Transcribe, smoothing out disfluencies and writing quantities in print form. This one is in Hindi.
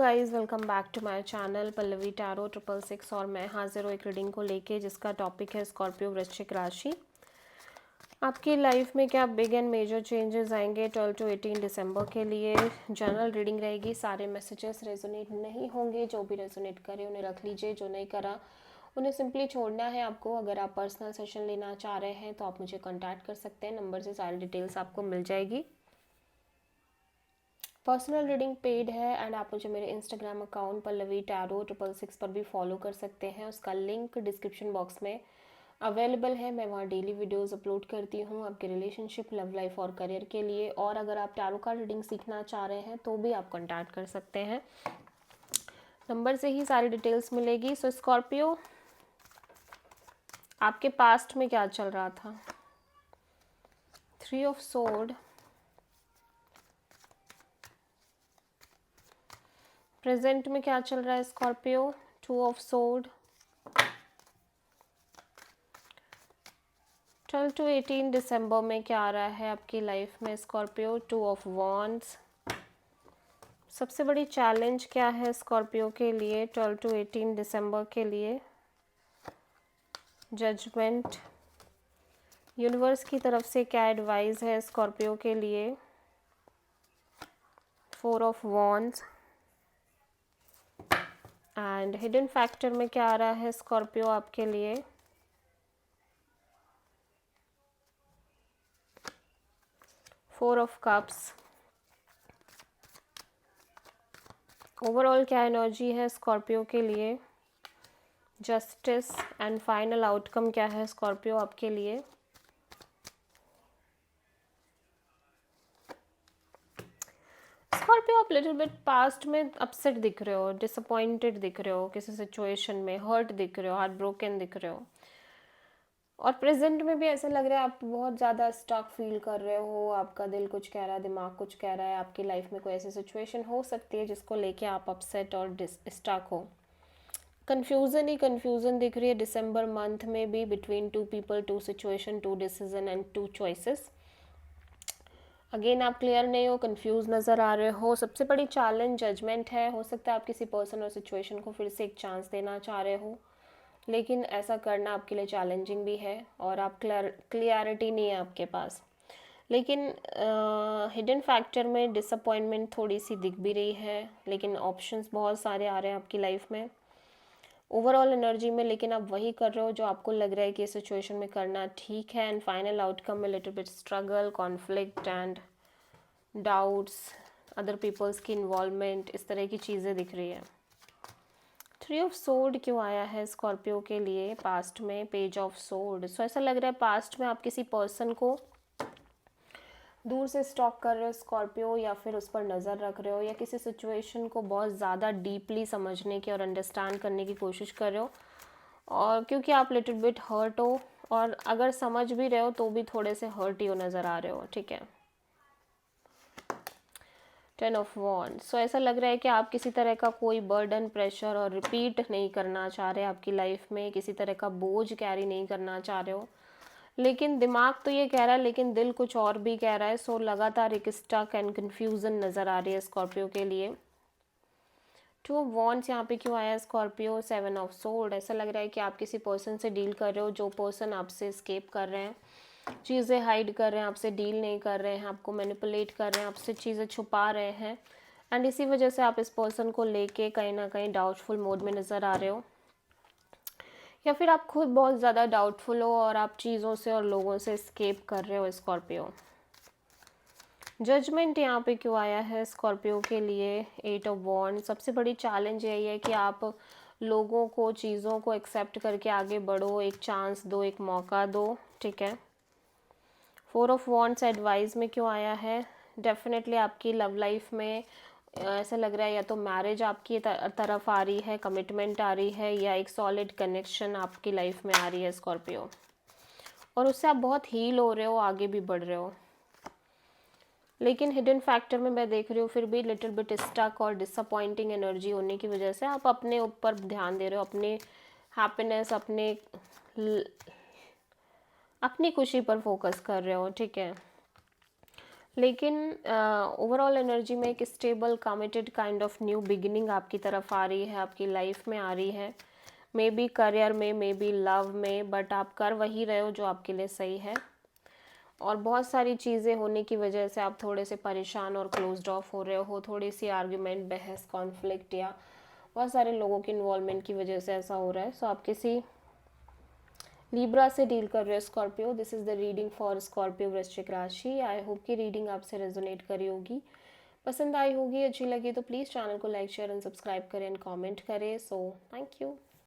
Guys welcome back to my channel Pallavi tarot 666 और मैं हाजिर हूँ एक रीडिंग को लेके जिसका टॉपिक है स्कॉर्पियो वृश्चिक राशि। आपकी लाइफ में क्या बिग एंड मेजर चेंजेस आएंगे 12 to 18 दिसंबर के लिए। जनरल रीडिंग रहेगी, सारे मैसेजेस रेजोनेट नहीं होंगे, जो भी रेजोनेट करे उन्हें रख लीजिए, जो नहीं करा उन्हें सिंपली छोड़ना है आपको। अगर आप पर्सनल सेशन लेना चाह रहे हैं तो आप मुझे कॉन्टैक्ट कर सकते हैं, नंबर से सारी डिटेल्स आपको मिल जाएगी। पर्सनल रीडिंग पेड है एंड आप मुझे मेरे इंस्टाग्राम अकाउंट पल्लवी टैरो 666 पर भी फॉलो कर सकते हैं, उसका लिंक डिस्क्रिप्शन बॉक्स में अवेलेबल है। मैं वहाँ डेली वीडियोस अपलोड करती हूँ आपके रिलेशनशिप, लव लाइफ और करियर के लिए। और अगर आप टैरो का रीडिंग सीखना चाह रहे हैं तो भी आप कॉन्टैक्ट कर सकते हैं, नंबर से ही सारी डिटेल्स मिलेगी। सो स्कॉर्पियो, आपके पास्ट में क्या चल रहा था? 3 ऑफ सोर्ड, प्रेजेंट में क्या चल रहा है स्कॉर्पियो? 2 ऑफ सोर्ड, 12 to 18 दिसंबर में क्या आ रहा है आपकी लाइफ में स्कॉर्पियो? 2 ऑफ वॉन्ड्स, सबसे बड़ी चैलेंज क्या है स्कॉर्पियो के लिए 12 to 18 दिसंबर के लिए? जजमेंट, यूनिवर्स की तरफ से क्या एडवाइस है स्कॉर्पियो के लिए? 4 of wands and hidden factor में क्या आ रहा है स्कॉर्पियो आपके लिए? Four of cups. ओवरऑल क्या एनर्जी है स्कॉर्पियो के लिए? जस्टिस एंड फाइनल आउटकम क्या है स्कॉर्पियो आपके लिए? स्कॉर्पियो, आप लिटिल बिट पास्ट में अपसेट दिख रहे हो, डिसअपॉइंटेड दिख रहे हो, किसी सिचुएशन में हर्ट दिख रहे हो, हार्ट ब्रोकन दिख रहे हो। और प्रेजेंट में भी ऐसा लग रहा है आप बहुत ज़्यादा स्टक फील कर रहे हो, आपका दिल कुछ कह रहा है, दिमाग कुछ कह रहा है। आपकी लाइफ में कोई ऐसी सिचुएशन हो सकती है जिसको लेके आप अपसेट और स्टक हो। कन्फ्यूज़न ही कन्फ्यूज़न दिख रही है दिसंबर मंथ में भी, between two people, two situation, two decision and two choices. Again आप क्लियर नहीं हो, कंफ्यूज नज़र आ रहे हो। सबसे बड़ी चैलेंज जजमेंट है। हो सकता है आप किसी पर्सन और सिचुएशन को फिर से एक चांस देना चाह रहे हो, लेकिन ऐसा करना आपके लिए चैलेंजिंग भी है और आप क्लियरिटी नहीं है आपके पास। लेकिन हिडन फैक्टर में डिसअपॉइंटमेंट थोड़ी सी दिख भी रही है, लेकिन ऑप्शंस बहुत सारे आ रहे हैं आपकी लाइफ में ओवरऑल एनर्जी में। लेकिन आप वही कर रहे हो जो आपको लग रहा है कि इस सिचुएशन में करना ठीक है। एंड फाइनल आउटकम में little bit struggle, conflict and doubts, other peoples की इन्वॉल्वमेंट, इस तरह की चीज़ें दिख रही है। 3 ऑफ सोर्ड क्यों आया है स्कॉर्पियो के लिए पास्ट में? Page of sword. सो ऐसा लग रहा है पास्ट में आप किसी पर्सन को दूर से स्टॉक कर रहे हो स्कॉर्पियो, या फिर उस पर नज़र रख रहे हो, या किसी सिचुएशन को बहुत ज़्यादा डीपली समझने की और अंडरस्टैंड करने की कोशिश कर रहे हो। और क्योंकि आप लिटिल बिट हर्ट हो, और अगर समझ भी रहे हो तो भी थोड़े से हर्ट ही हो नज़र आ रहे हो, ठीक है। 10 ऑफ वॉन्ड्स। सो ऐसा लग रहा है कि आप किसी तरह का कोई बर्डन, प्रेशर और रिपीट नहीं करना चाह रहे आपकी लाइफ में, किसी तरह का बोझ कैरी नहीं करना चाह रहे हो। लेकिन दिमाग तो ये कह रहा है, लेकिन दिल कुछ और भी कह रहा है। सो लगातार एक स्टक एंड कन्फ्यूज़न नज़र आ रही है स्कॉर्पियो के लिए। 2 ऑफ वॉन्ड्स यहाँ पे क्यों आया स्कॉर्पियो? 7 of sword. ऐसा लग रहा है कि आप किसी पर्सन से डील कर रहे हो, जो पर्सन आपसे एस्केप कर रहे हैं, चीज़ें हाइड कर रहे हैं, आपसे डील नहीं कर रहे हैं, आपको मैनिपुलेट कर रहे हैं, आपसे चीज़ें छुपा रहे हैं। एंड इसी वजह से आप इस पर्सन को लेके कहीं ना कहीं डाउटफुल मोड में नज़र आ रहे हो, या फिर आप खुद बहुत ज़्यादा डाउटफुल हो और आप चीज़ों से और लोगों से एस्केप कर रहे हो स्कॉर्पियो। जजमेंट यहाँ पे क्यों आया है स्कॉर्पियो के लिए? 8 ऑफ वॉन्ड। सबसे बड़ी चैलेंज यही है कि आप लोगों को, चीज़ों को एक्सेप्ट करके आगे बढ़ो, एक चांस दो, एक मौका दो, ठीक है। 4 ऑफ वॉन्ड्स एडवाइस में क्यों आया है? डेफिनेटली आपकी लव लाइफ में ऐसा लग रहा है या तो मैरिज आपकी तरफ आ रही है, कमिटमेंट आ रही है, या एक सॉलिड कनेक्शन आपकी लाइफ में आ रही है स्कॉर्पियो, और उससे आप बहुत हील हो रहे हो, आगे भी बढ़ रहे हो। लेकिन हिडन फैक्टर में मैं देख रही हूँ फिर भी लिटिल बिट स्टक और डिसअपॉइंटिंग एनर्जी होने की वजह से आप अपने ऊपर ध्यान दे रहे हो, अपने हैप्पीनेस, अपनी खुशी पर फोकस कर रहे हो, ठीक है। लेकिन ओवरऑल एनर्जी में एक stable committed kind of new beginning आपकी तरफ आ रही है, आपकी लाइफ में आ रही है। मे बी करियर में, मे बी लव में, बट आप कर वही रहे हो जो आपके लिए सही है। और बहुत सारी चीज़ें होने की वजह से आप थोड़े से परेशान और क्लोज्ड ऑफ हो रहे हो, थोड़ी सी आर्ग्यूमेंट, बहस, कॉन्फ्लिक्ट या बहुत सारे लोगों की इन्वॉल्वमेंट की वजह से ऐसा हो रहा है। सो आप किसी लिब्रा से डील कर रहे हो Scorpio. This is the reading for Scorpio वृश्चिक राशि। आई होप कि रीडिंग आपसे रेजोनेट करी होगी, पसंद आई होगी, अच्छी लगी तो प्लीज़ चैनल को लाइक, शेयर एंड सब्सक्राइब करें एंड कमेंट करें। So thank you.